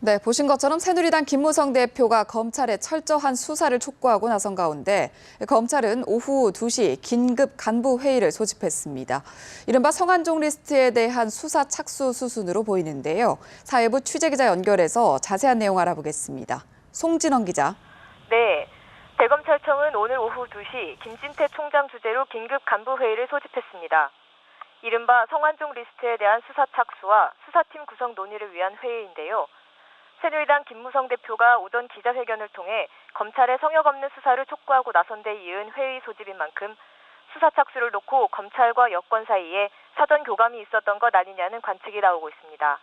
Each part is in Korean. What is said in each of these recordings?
네, 보신 것처럼 새누리당 김무성 대표가 검찰의 철저한 수사를 촉구하고 나선 가운데 검찰은 오후 2시 긴급 간부 회의를 소집했습니다. 이른바 성완종 리스트에 대한 수사 착수 수순으로 보이는데요. 사회부 취재기자 연결해서 자세한 내용 알아보겠습니다. 송진원 기자. 네, 대검찰청은 오늘 오후 2시 김진태 총장 주재로 긴급 간부 회의를 소집했습니다. 이른바 성완종 리스트에 대한 수사 착수와 수사팀 구성 논의를 위한 회의인데요. 새누리당 김무성 대표가 오전 기자회견을 통해 검찰의 성역 없는 수사를 촉구하고 나선 데 이은 회의 소집인 만큼 수사 착수를 놓고 검찰과 여권 사이에 사전 교감이 있었던 것 아니냐는 관측이 나오고 있습니다.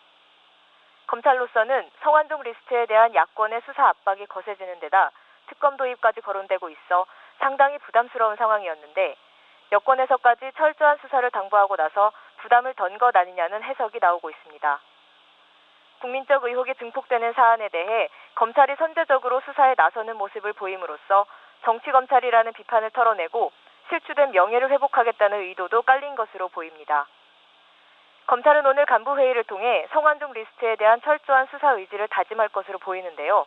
검찰로서는 성완종 리스트에 대한 야권의 수사 압박이 거세지는 데다 특검 도입까지 거론되고 있어 상당히 부담스러운 상황이었는데 여권에서까지 철저한 수사를 당부하고 나서 부담을 던 것 아니냐는 해석이 나오고 있습니다. 국민적 의혹이 증폭되는 사안에 대해 검찰이 선제적으로 수사에 나서는 모습을 보임으로써 정치검찰이라는 비판을 털어내고 실추된 명예를 회복하겠다는 의도도 깔린 것으로 보입니다. 검찰은 오늘 간부회의를 통해 성완종 리스트에 대한 철저한 수사 의지를 다짐할 것으로 보이는데요.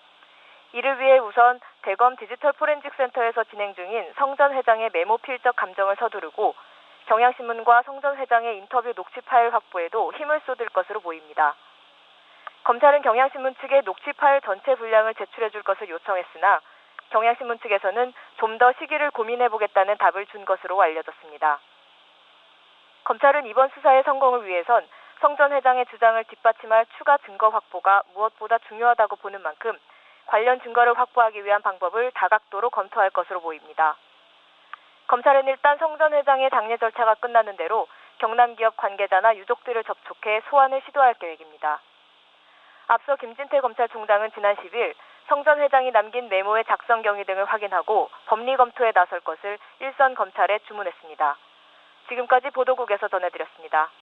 이를 위해 우선 대검 디지털 포렌식 센터에서 진행 중인 성 전 회장의 메모 필적 감정을 서두르고 경향신문과 성 전 회장의 인터뷰 녹취 파일 확보에도 힘을 쏟을 것으로 보입니다. 검찰은 경향신문 측에 녹취 파일 전체 분량을 제출해 줄 것을 요청했으나 경향신문 측에서는 좀 더 시기를 고민해보겠다는 답을 준 것으로 알려졌습니다. 검찰은 이번 수사의 성공을 위해선 성 전 회장의 주장을 뒷받침할 추가 증거 확보가 무엇보다 중요하다고 보는 만큼 관련 증거를 확보하기 위한 방법을 다각도로 검토할 것으로 보입니다. 검찰은 일단 성 전 회장의 당례 절차가 끝나는 대로 경남기업 관계자나 유족들을 접촉해 소환을 시도할 계획입니다. 앞서 김진태 검찰총장은 지난 10일 성 전 회장이 남긴 메모의 작성 경위 등을 확인하고 법리 검토에 나설 것을 일선 검찰에 주문했습니다. 지금까지 보도국에서 전해드렸습니다.